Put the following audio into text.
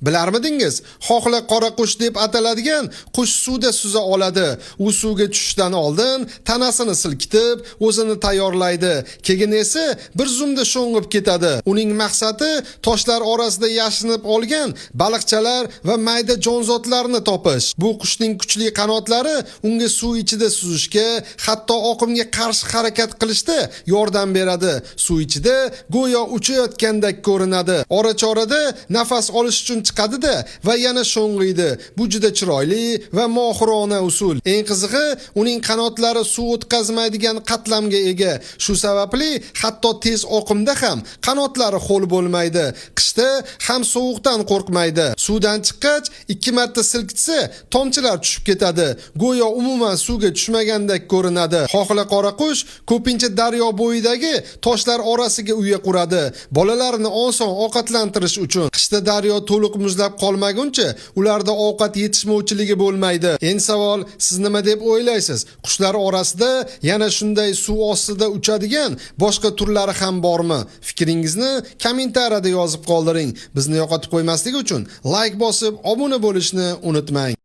Bilarmidingiz? Xohla qora qush deb ataladigan qush suvda suza oladi. U suvga tushishdan oldin tanasini silkitib, o'zini tayyorlaydi. Keyin esa bir zumda sho'ng'ib ketadi. Uning maqsadi toshlar orasida yashinib olgan baliqchalar va mayda jonzotlarni topish. Bu qushning kuchli qanotlari unga suv ichida suzishga, hatto oqimga qarshi harakat qilishda yordam beradi. Suv ichida go'yo uchayotgandek ko'rinadi. Ora-chorada nafas olish uchun chiqadi-da va yana sho'ng'iydi. Bu juda chiroyli va mohirona usul. Eng qizig'i, uning qanotlari suv o'tkazmaydigan qatlamga ega. Shu sababli hatto tez oqimda ham qanotlari ho'l bo'lmaydi. Qishda ham sovuqdan qo'rqmaydi. Suvdan chiqqach 2 marta silkitsa, tomchilar tushib ketadi. Go'yo umuman suvga tushmagandek ko'rinadi. Xohla qora qush ko'pincha daryo bo'yidagi toshlar orasiga uya quradi. Bolalarni oson ovqatlantirish uchun. Qishda daryo to'liq muzlab qolmaguncha ularda ovqat yetishmovchiligi bo'lmaydi. Endi savol, siz nima deb o'ylaysiz? Qushlar orasida yana shunday suv ostida uchadigan boshqa turlari ham bormi? Fikringizni kommentariyada yozib qoldiring. Bizni yo'qotib qo'ymaslik uchun like bosib, obuna bo'lishni unutmang.